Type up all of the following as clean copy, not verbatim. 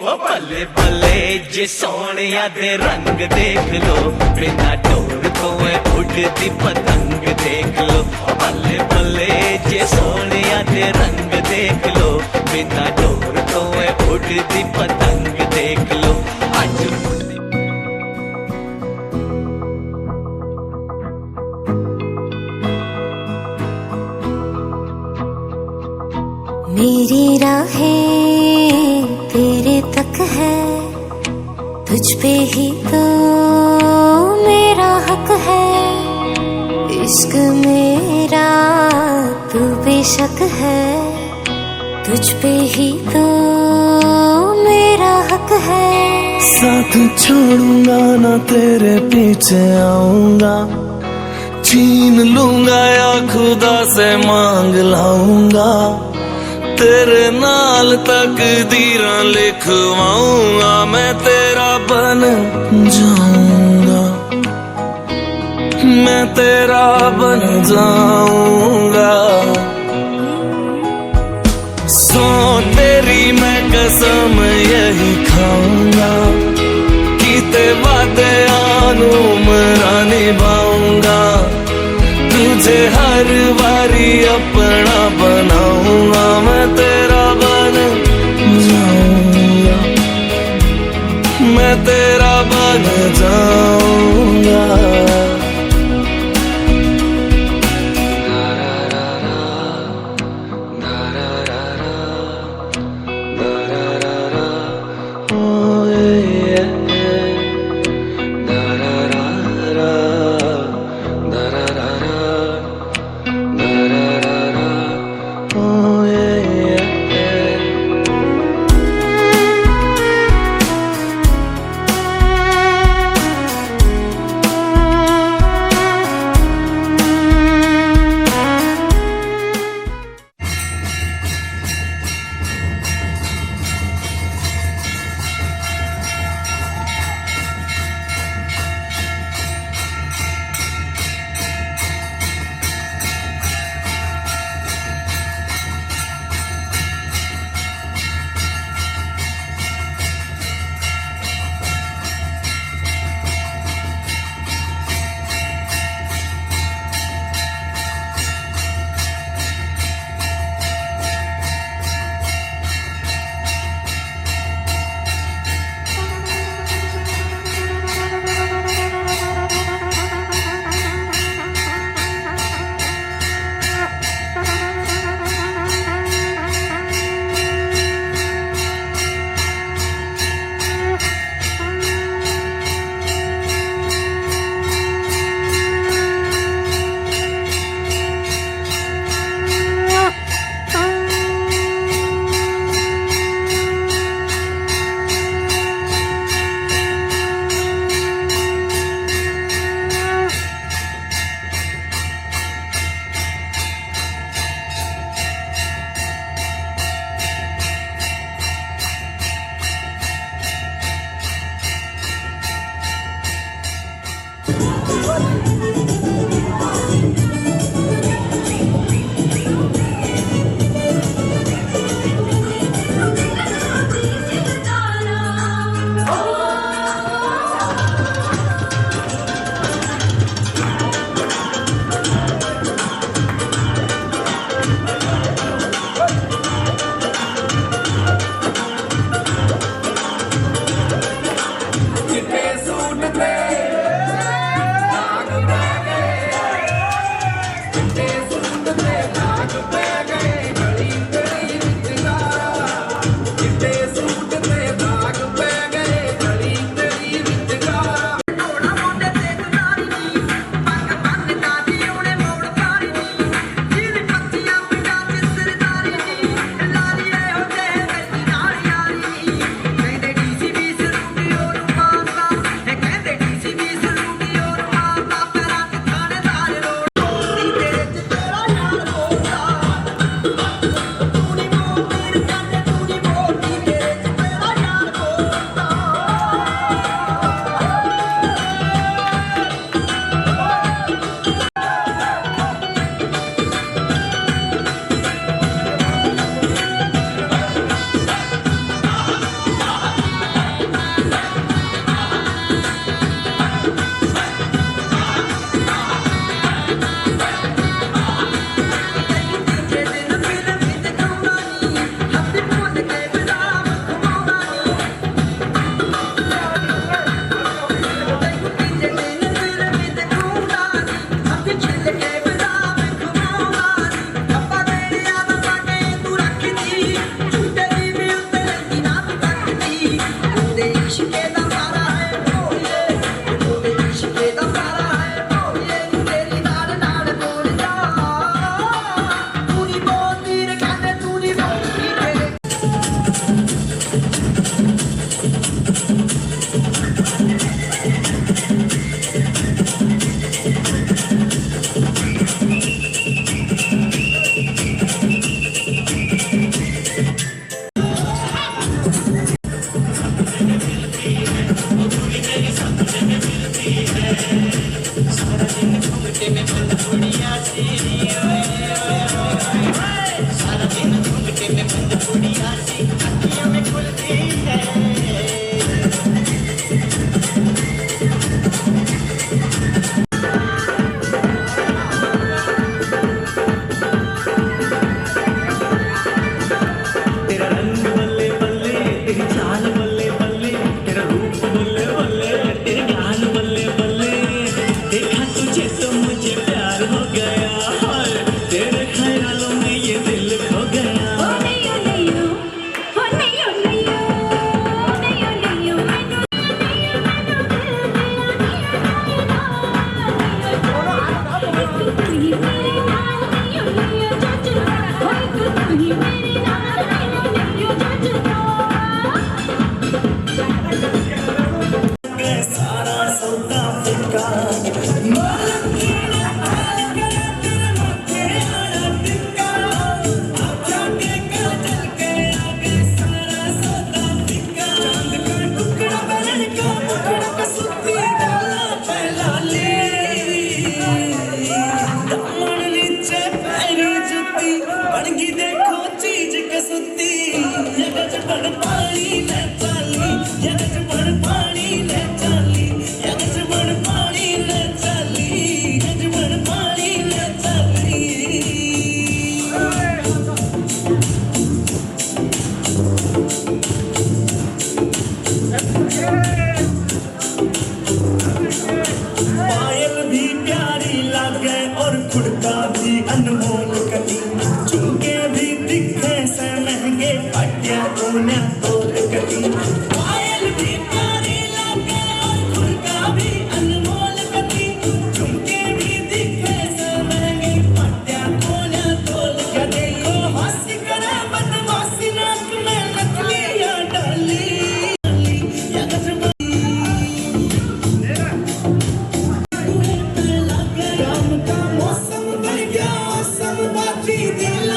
ओ बल्ले बल्ले जे सोनिया दे रंग देख लो, बिना डोर तो उड़ती पतंग देख लो। ओ बल्ले बल्ले जे सोनिया दे रंग देख लो, बिना डोर तो उड़ती पतंग देख लो। आज मेरी राहें तेरे तक है, तुझ पे ही तो मेरा हक है। इश्क मेरा तू बेशक है, तुझ पे ही तो मेरा हक है। साथ छोड़ूंगा ना तेरे पीछे आऊंगा, छीन लूंगा या खुदा से मांग लाऊंगा। तेरे नाल तकदीरां लिखवाऊंगा, मैं तेरा बन जाऊंगा, मैं तेरा बन जाऊंगा। सो तेरी मैं कसम यही खाऊंगा, कीते वादे आनू मरा निभाऊंगा। तुझे हर बारी अपना बनाऊंगा, मैं तेरा बन जाऊंगा, मैं तेरा बन जाऊंगा। तेरा रंग बल्ले बल्ले, तेरी चाल बल्ले बल्ले, तेरा रूप बल्ले बल्ले, तेरे गाल बल्ले बल्ले। देखा तुझे तो मुझे प्यार हो गया, हाय तेरे ख्यालों में ये दिल खो गया। ओ नैयो नैयो, ओ नैयो नैयो, नैयो नैयो मैनू तू ही मेरे नाल नैयो नैयो जजना, होए तू ही मेरे नाल नैयो नैयो जजना। सारा सौदा फिका मालूम कीड़ा आग तेरे माथे आड़ा टिक्का आँखों के काजल के आगे सारा सौदा फिका। चांद का टुकड़ा बन का मुखड़ा कसूती डाला पहला ले दामन नीचे पैरी जुती बन गई देखो चीज कसुती। ये गजबड़ पानी ले चाली, ये गजबड़ पानी ले चाली, ये गजबड़ पानी ले चाली, गजबड़ पानी ले चाली। पायल भी प्यारी लागे और खुड़का भी अनमोल कटी, झुमके भी दिखे से महंगे पटिया ऊना तोल कटी। पायल भी प्यारी लागे और खुड़का भी अनमोल कटी, झुमके भी दिखे से महंगे पटिया ऊना तोल कटी। देखो हंसी करे बदमाशी नाक में नकलियां डाली, या गजब राम का मौसम बन गया मौसम बाजी दिल।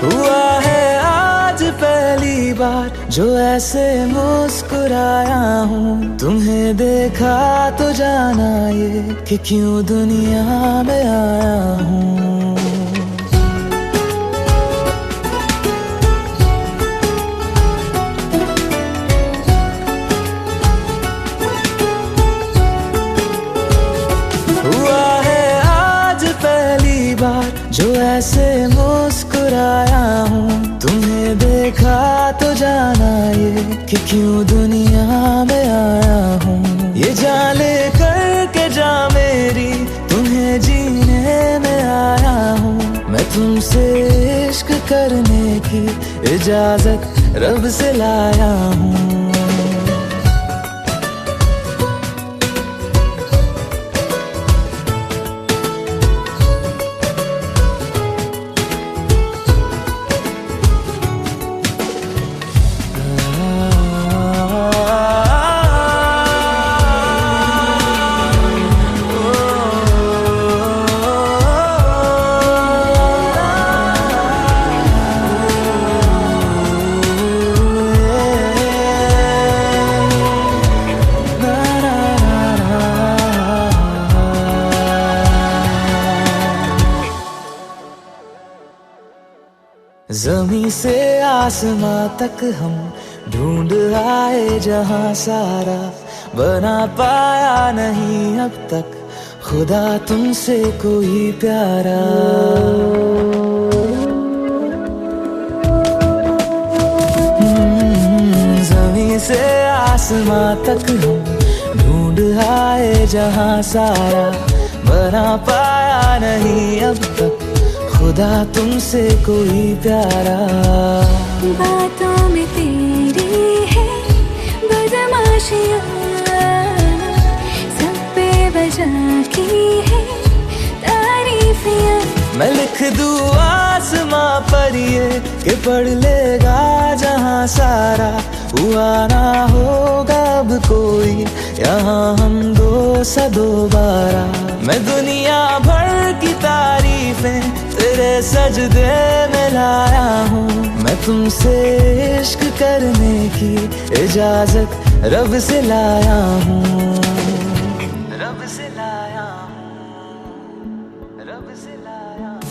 हुआ है आज पहली बार जो ऐसे मुस्कुराया हूँ, तुम्हें देखा तो जाना ये कि क्यों दुनिया में आया हूँ। हुआ है आज पहली बार जो ऐसे मुस्कुराया हूँ, तुम्हें देखा तो जाना ये कि क्यों दुनिया में आया हूँ। ये जान ले करके जा मेरी तुम्हें जीने में आया हूँ, मैं तुमसे इश्क करने की इजाजत रब से लाया हूँ। जमीं से आसमां तक हम ढूंढ आए जहां सारा, बना पाया नहीं अब तक खुदा तुमसे कोई प्यारा। जमीं से आसमां तक हम ढूंढ आए जहां सारा, बना पाया नहीं अब तक खुदा तुमसे कोई प्यारा। बातों में तेरी है बदमाशियाँ, सब पे वजह की है लिख दूं आसमां पर ये कि पढ़ लेगा जहां सारा, हुआ ना होगा अब कोई यहाँ हम दो सा दोबारा। मैं दुनिया भर की तारीफें तेरे सजदे में लाया हूँ, मैं तुमसे इश्क करने की इजाजत रब से लाया हूँ, रब से लाया हूँ, रब से लाया हूँ।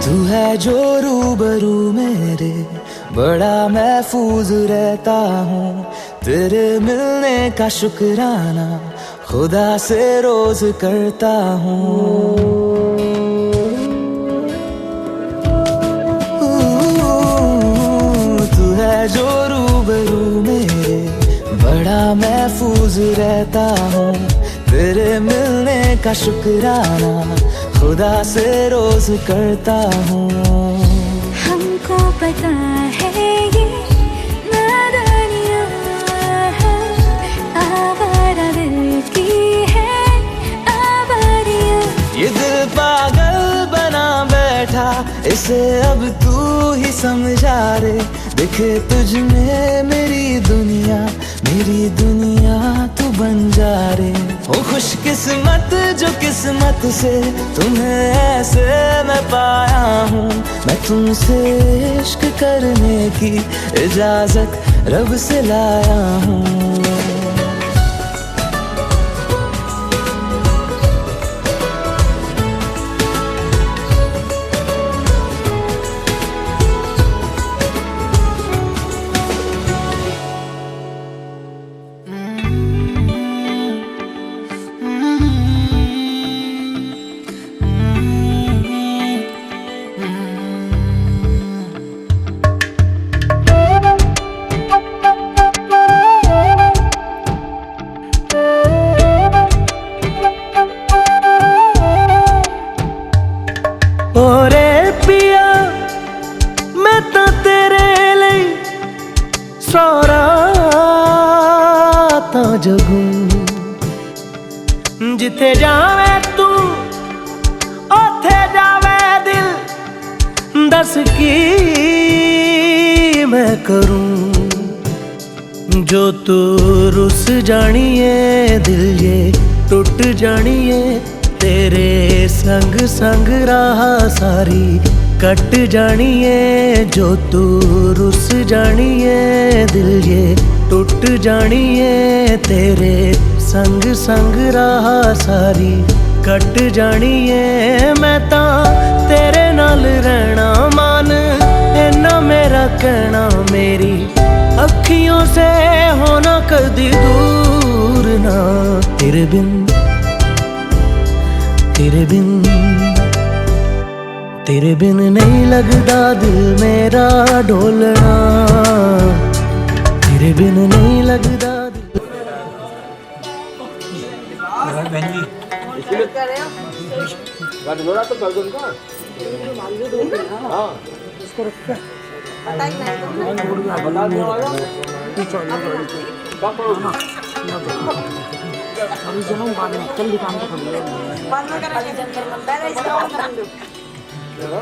तू है जो रूबरू मेरे, बड़ा महफूज रहता हूँ, तेरे मिलने का शुक्राना खुदा से रोज करता हूँ। तू है जो रूबरू मेरे, बड़ा महफूज रहता हूँ, तेरे मिलने का शुक्राना खुदा से रोज करता हूँ। हमको पता है ये नादानियाँ है, आवारा दिल की है आवारियाँ। ये दिल पागल बना बैठा, इसे अब तू ही समझा रे, दिखे तुझ में मेरी दुनिया तू बन जा रे। ओ खुशकिस्मत जो किस्मत से तुम्हें ऐसे मैं पाया हूँ, मैं तुमसे इश्क करने की इजाजत रब से लाया हूँ। ओरे पिया मैं तो तेरे लिए सारा ता जगूं, जिथे जावे तू ओथे जावे दिल, दस की मैं करूं, जो तू रुस जानिए दिल ये टूट जानिए, तेरे संग संग राह सारी कट जानिए, जो तू रुस जानिए दिल ये टूट जानिए, तेरे संग संग राह सारी कट जानिए। मैं तां तेरे नाल रहना मान, इन्ना मेरा कहना, मेरी अखियों से होना कदी दूर ना, तेरे बिन तेरे बिन नहीं लगदा दिल मेरा ढोलना, तेरे बिन नहीं लगदा दिल।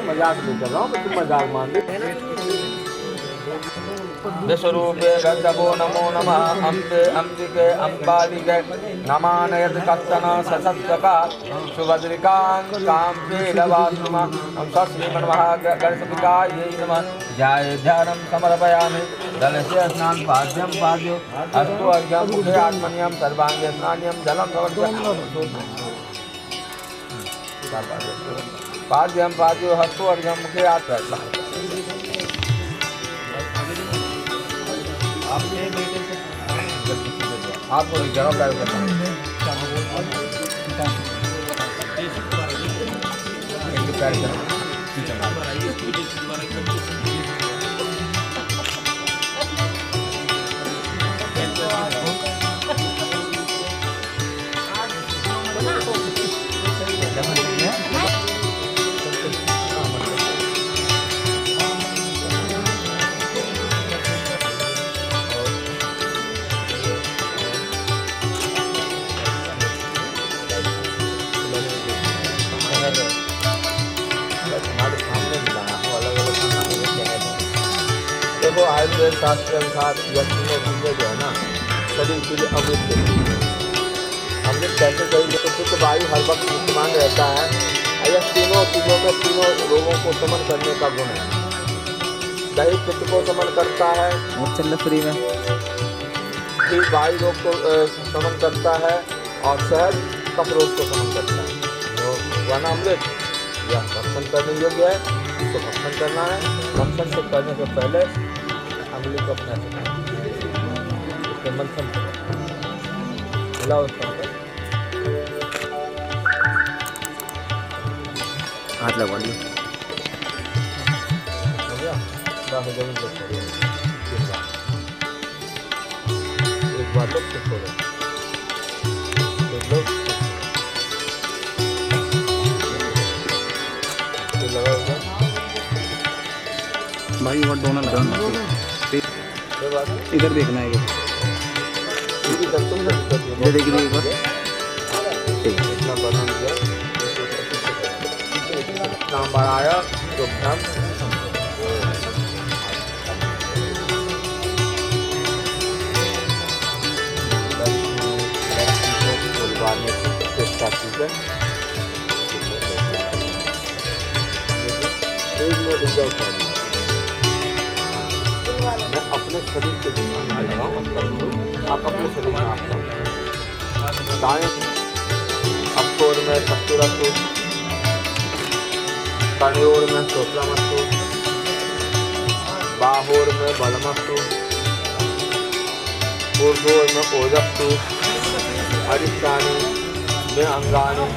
मजाक नहीं कर रहा हूँ, तुम मजाक मान ली। विश्वरूपे गंधवो नमो नमः, अम्बे अंबिके अम्बालिके नमानयत कत्तन ससत्तका सुभद्रिकां काम्बे लवासुमा हम श्रीमन्महा गणपतिकायै नमः। ध्याये ध्यानं समर्पयामि, जलस्य स्नान पाद्यं पाद्यो अस्तु अर्घ्यं मुखे आत्मन्यं सर्वांगे स्नान्यं जलं पाद्यं पाद्यो हस्तु अर्घ्यं मुखे आत्मन्यं। आपको जवाब करना देखो आयुर्वेद शास्त्र के अनुसार यह तीनों चीजें जो है ना शरीर के लिए अमृत देती है। अमृत कैसे कहेंगे तो शुद्ध वायु हर वक्त विद्यमान रहता है। यह तीनों चीज़ों में तीनों रोगों को शमन करने का गुण है। दही पित्त को शमन करता है और चल फ्री में, फिर वायु रोग को शमन करता है और शहद कफ रोग को शमन करता है। तो वह अमृत यह भक्षण करने योग्य है, इसको भक्षण करना है। भक्षण से करने से पहले अमृत को अपना इसके मंथन मिलाओ हाथ लगवा लियो। हो गया जमीन पे छोड़ो, एक बार तो छोड़ो, भाई वो दोनों लगा इधर देखना है, इधर देखिए एक बार। इतना वर्णन किया नाम बढ़ाया तो भ्रम चेष्टा की है। मैं अपने शरीर के ध्यान लगाऊँ, आप अपने शरीर में आप दाएं अक्षोर में सत्तुरस्तु, कणयोर में शोषलमस्तु, बाहोर में बलमस्तु, ऊर्ध्वोर में ओजस्तु, हरिष्ठानि में अंगानि।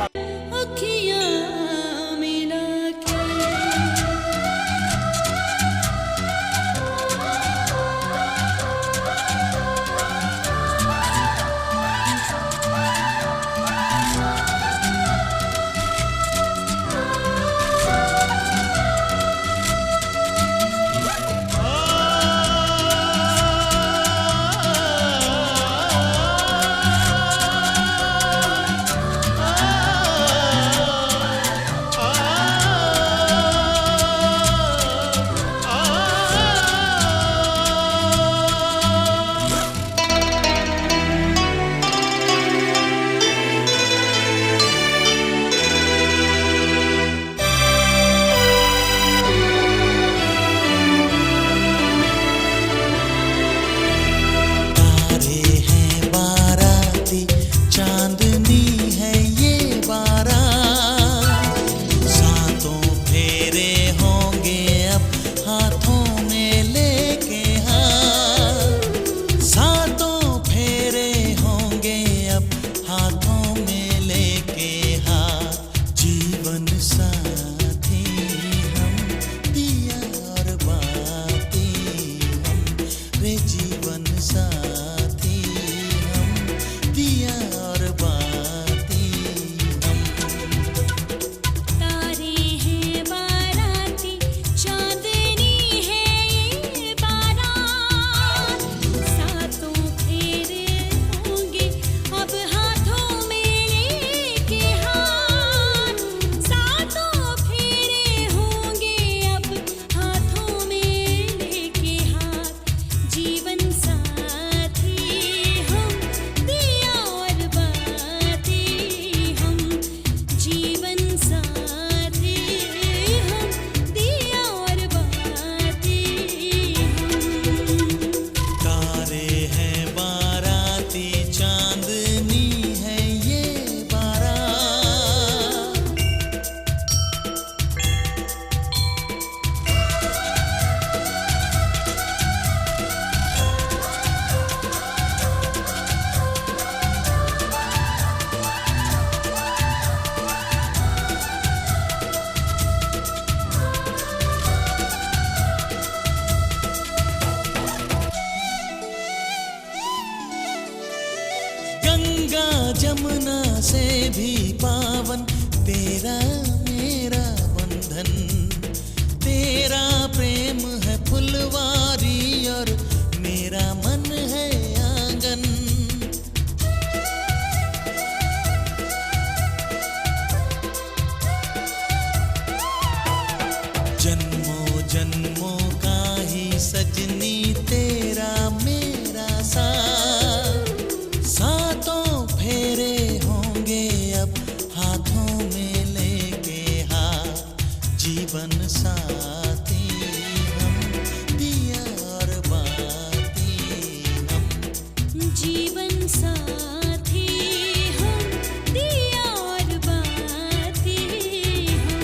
जमुना से भी पावन तेरा मेरा बंधन, तेरा प्रेम है फुलवारी और मेरा मन है आंगन। जन्मों जन्मों का ही सजनी तेरा मेरा साथ, सातों फेरे होंगे अब हाथों में लेके हाथ, जीवन साथी हम, दिया और बाती हम, जीवन साथी हम, दिया और बाती हम।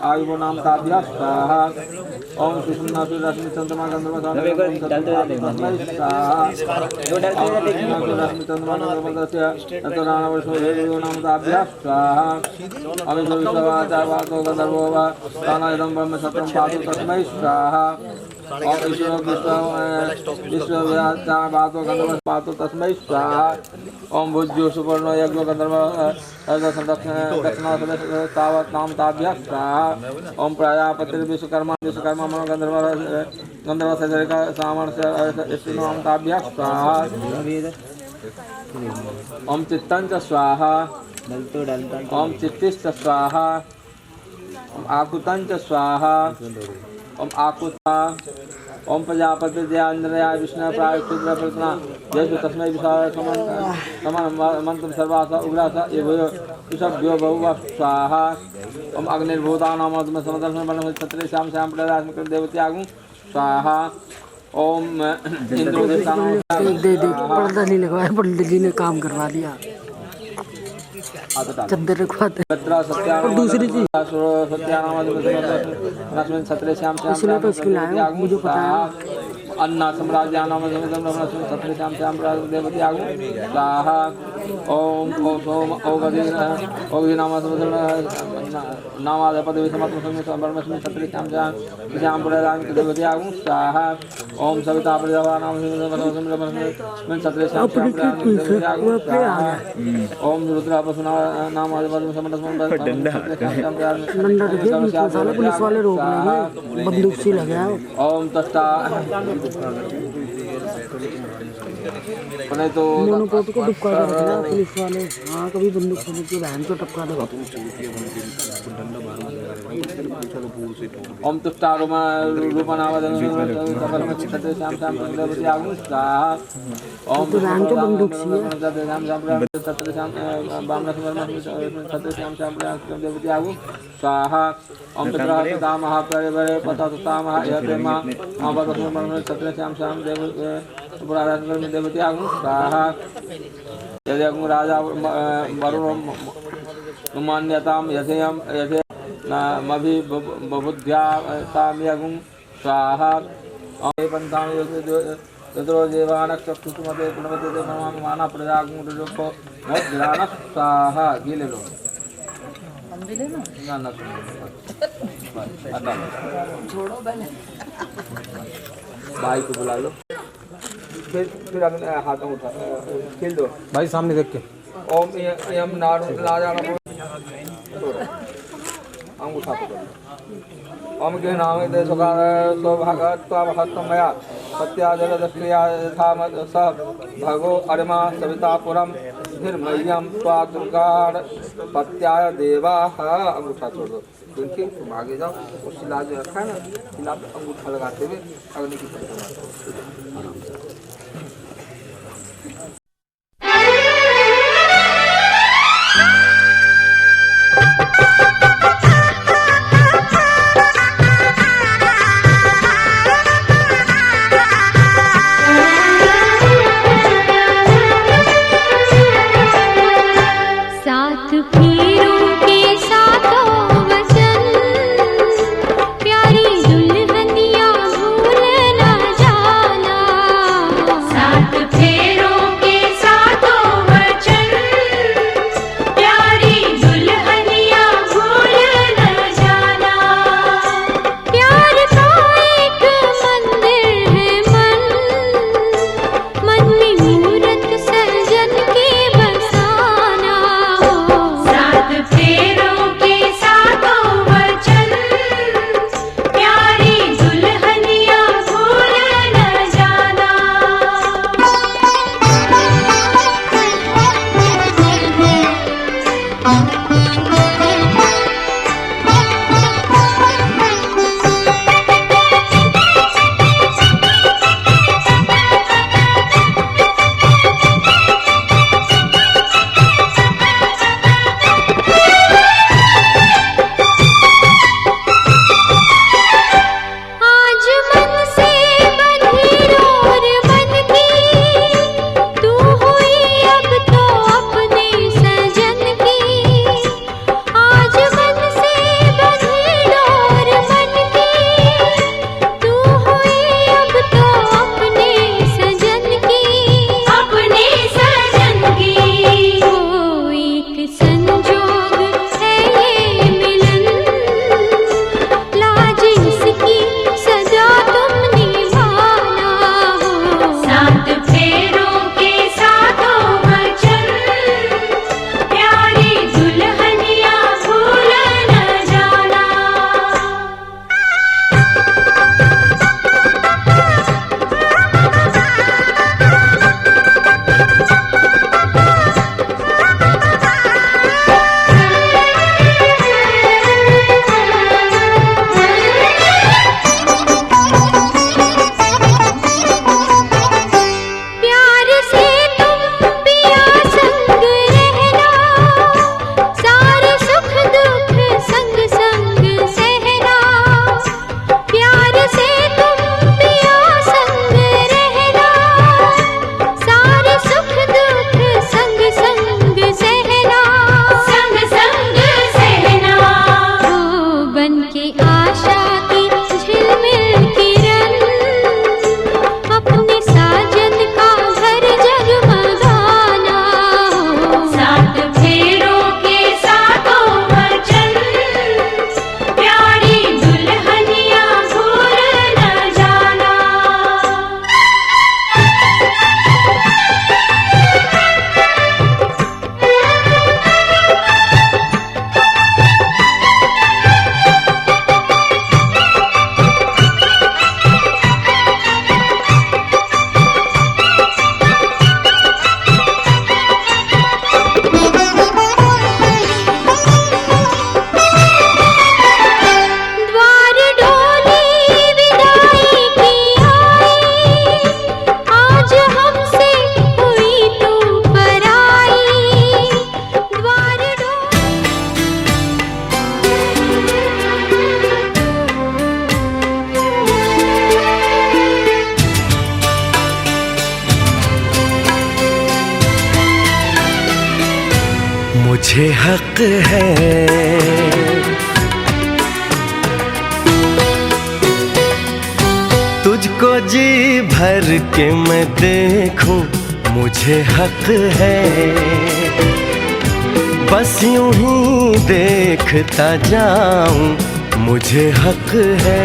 आयुवो नाम ताभ्यः स्वाहा ओम सुषुम्नासु रश्मि चंद्रमा गंधर्व स्वाहा रश्मि चंद्रमा गंधर्व ततो नाम ताभ्यः स्वाहा अमितो विश्ववाचार्वातो गंधर्वो वा तानायदं ब्रह्म सत्यं पातु तस्मै स्वाहा ओम ईश्वरो विश्वव्याचार्वातो गंधर्व पातु तस्मै स्वाहा ओम भुज्यो सुपर्णो यज्ञो गंधर्व दक्षिणा तावत् नाम ताभ्यः स्वाहा ओम प्रजापतिर्विश्वकर्मा विश्वकर्मा मनो गंधर्व सजरिका सामर्थ्य नाम ताभ्यः स्वाहा ओम चित्तं च स्वाहा ओम चित्तिश्च स्वाहा ओम आकुतं च स्वाहा ओम आकुता ओम प्रजापति जयान्द्रया विष्णु प्रायुष्य प्रतना जैसे तस्मै विशाल समान मंत्र सर्वासा उग्रासा एवं ऋषभ्यो बहु स्वाहा ओम अग्निर्भूतानां मधुम समदर्शन बन छत्रे श्याम श्याम प्रदास्म देवत्यागु स्वाहा ओम इंद्रो देवतानां पर्दा नहीं लगवाया, पंडित जी ने काम करवा दिया, चद्दर रखवाते और दूसरी चीज छत्रे श्याम इसलिए तो इसके लाया, मुझे पता है। अन्ना सम्राज्यानां छत्रे श्याम श्याम देवती आगु स्वाहा ओम ओम ओगदी नाम नामादपद विषमत्मस्मि छत्रे श्याम श्याम देवती आगु स्वाहा ओम सविता प्रजावानां छत्रे श्याम देवती आगु स्वाहा ओम रुद्रा पशुना नाम पुलिस वाले रोक लेंगे, बंदूक से लगा है। ओम तस्ता तो मोनोपोट को टपका के रखना पुलिस वाले। हाँ, कभी बंदूक से लेके बहन को टपका देगा। ओम तुष्टा रूपनावदन छत्रे श्याम श्याम देवती आगु स्वाहा ओम तो बहन को बंदूक से छत्रे श्याम छत्रे श्याम श्याम देवती आगु स्वाहा ओम पितरा पिता महापरिवरे पता सुता महायते छत्रे श्याम श्याम देवती आगु स्वाहा यदि राजा वरुण मान्यतां यथेयं यथे मभि बुद्ध्या साम्यगुं स्वाहा पंचां यद्रो देवानक्षुमते प्रणवते नमामि माना प्रजागुं रुको मोद्रानः स्वाहा ये ले लो हम भी ले लो ना छोड़ो पहले भाई को बुला लो फिर अपने हाथों उठा खेल दो भाई सामने देख के ओम यम नारु लाजाना अंगूठा पकड़ ओम के नाम ते सुकार सौभागत्वा महत्तमया सत्याजलदस्त्रिया यथा स भगो अरिमा सवितापुरम धीर्मय्यम त्वा दुर्गाड़ पत्याय देवाः अंगूठा छोड़ दो। देखिए तुम आगे जाओ और शिला जो रखा है ना, शिला पे अंगूठा लगाते हुए अग्नि की तरफ साथ फेरों के साथों वचन, प्यारी दुल्हनिया भूल न जाना। साथ मुझे हक है। तुझको जी भर के मैं देखूं, मुझे हक है। बस यूं ही देखता जाऊं, मुझे हक है।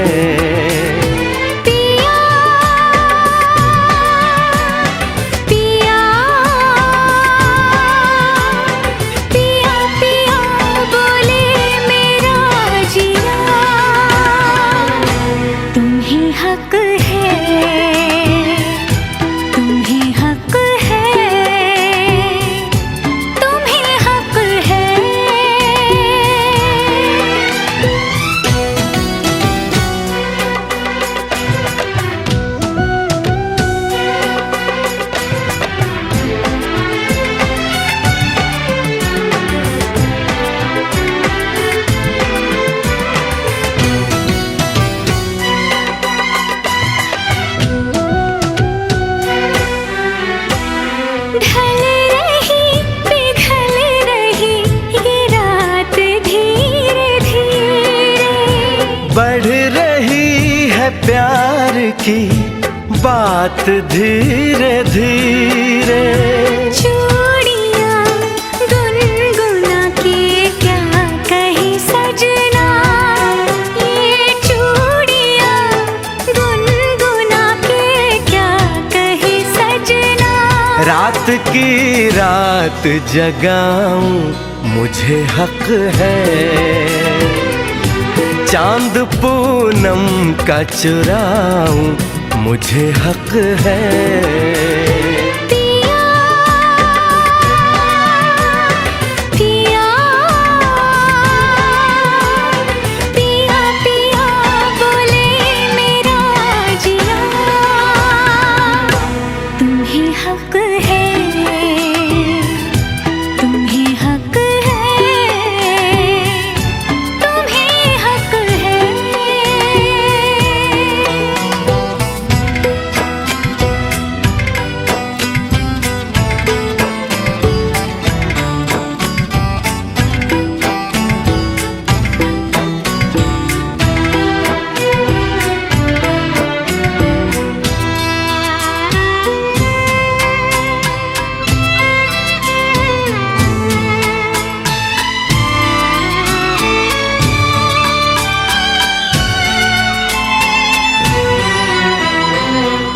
बढ़ रही है प्यार की बात धीरे धीरे। चूड़ियां गुनगुना के क्या कही सजना, ये चूड़ियां गुनगुना के क्या कही सजना। रात की रात जगाऊं, मुझे हक है। चांद पूनम का चुराऊं, मुझे हक है। पिया पिया पिया पिया बोले मेरा जिया, तुम्हें हक है, तुम्हें हक है, तुम्हें हक है।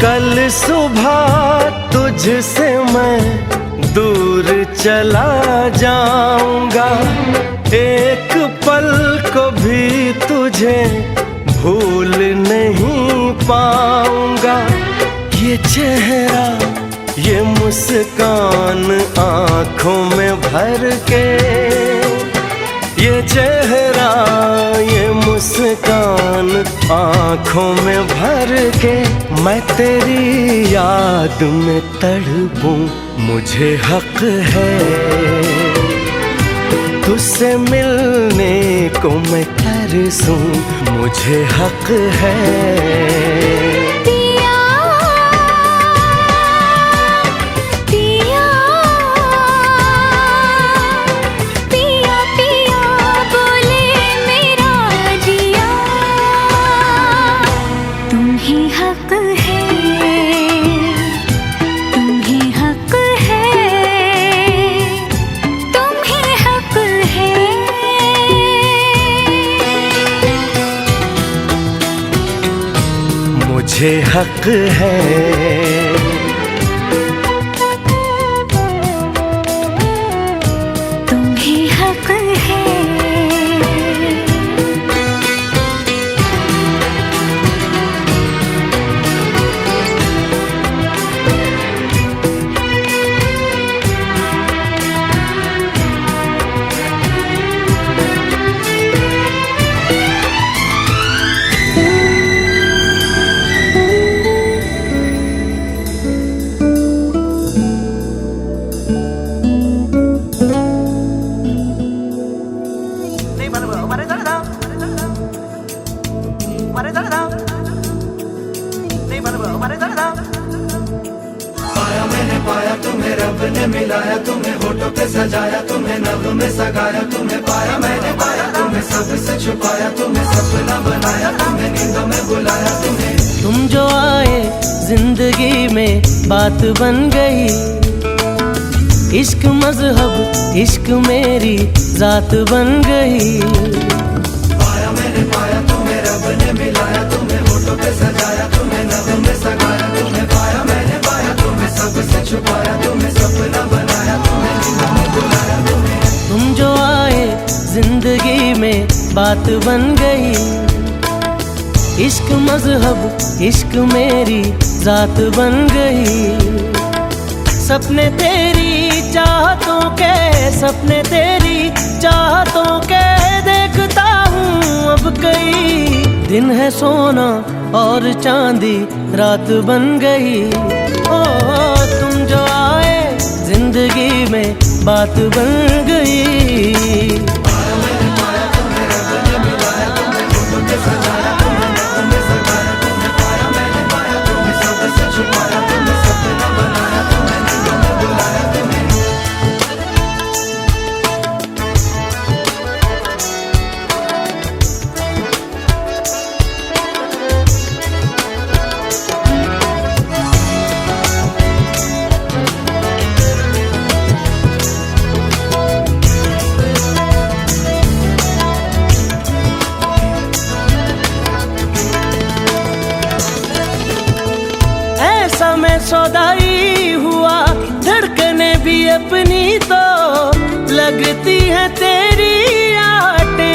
कल सुबह तुझसे मैं दूर चला जाऊंगा, एक पल को भी तुझे भूल नहीं पाऊंगा। ये चेहरा ये मुस्कान आंखों में भर के, ये चेहरा ये मुस्कान आंखों में भर के, मैं तेरी याद में तड़पूं, मुझे हक है। तुझसे मिलने को मैं तरसूं, मुझे हक है। मुझे हक है। तुम्हें हक है। तुम्हें रब ने मिलाया, तुम्हें होठों पे सजाया, तुम्हें नभ में सगाया, तुम्हें पाया मैंने पाया, तुम्हें सबसे छुपाया, तुम्हें सपना बनाया, तुम्हें नींदों में बुलाया, तुम्हें। तुम जो आए जिंदगी में बात बन गई, इश्क मजहब इश्क मेरी जात बन गई। पाया मैंने पाया, तुम्हें रब ने मिलाया, तुम्हें होठों पे सजाया, तुम्हें नभ में सगाया, तुम्हें पाया मैंने पाया, तुम्हें सबसे छुपाया, तुम्हें सपना बनाया, तुम्हें नींदों में बुलाया, तुम्हें। तुम जो आए जिंदगी में बात बन गई, इश्क मजहब इश्क मेरी जात बन गई। सपने तेरी चाहतों के, सपने तेरी चाहतों के देखता हूँ अब कई। दिन है सोना और चांदी रात बन गई। ओ तुम जो आए जिंदगी में बात बन गई। मैं सौदाई हुआ, धड़कने भी अपनी तो लगती है तेरी आटे।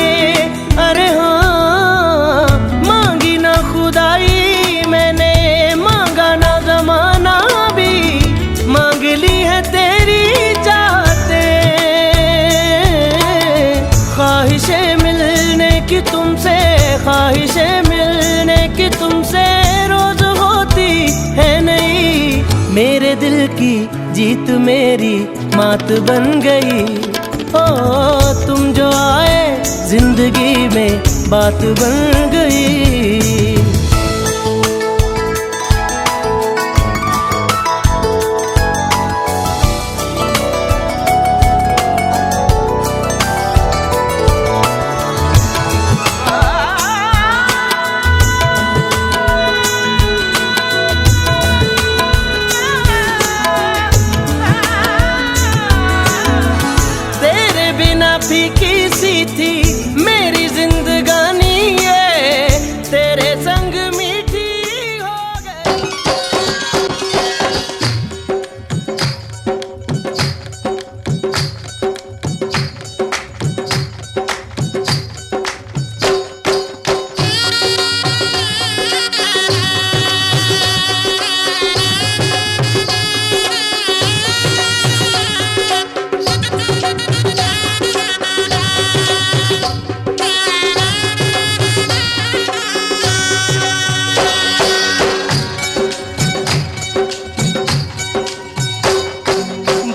अरे हाँ, मांगी ना खुदाई मैंने, मांगा ना जमाना भी, मांग ली है तेरी चाहते। ख्वाहिशें मिलने की तुमसे, ख्वाहिशें मिलने की तुमसे रोज होती है नहीं। मेरे दिल की जीत मेरी मात बन गई। ओ तुम जो आए जिंदगी में बात बन गई। फीकी सी थी मेरी जिंदगानी, ये तेरे संग मीठी हो गई।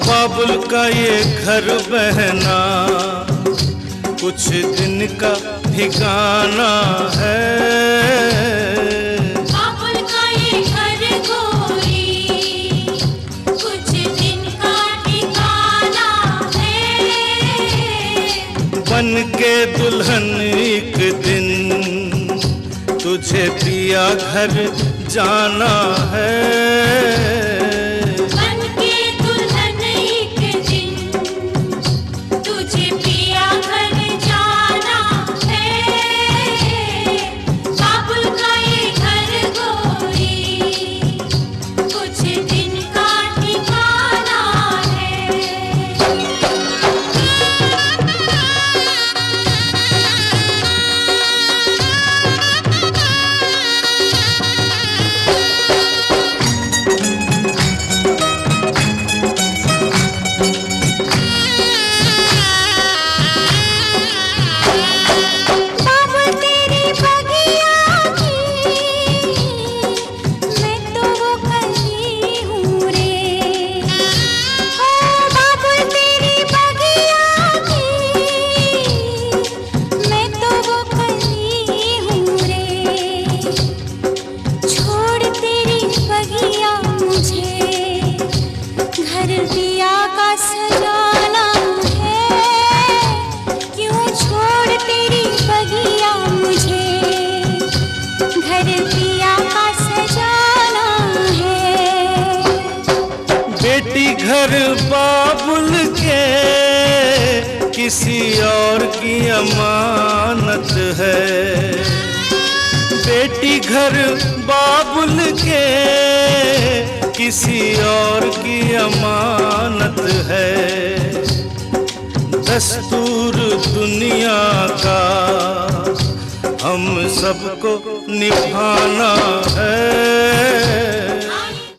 बाबुल का ये घर बहना कुछ दिन का ठिकाना है। बाबुल का ये घर गोरी कुछ दिन का ठिकाना है। बन के दुल्हन एक दिन तुझे पिया घर जाना है। घर बाबुल के किसी और की अमानत है। बेटी घर बाबुल के किसी और की अमानत है। दस्तूर दुनिया का हम सबको निभाना है।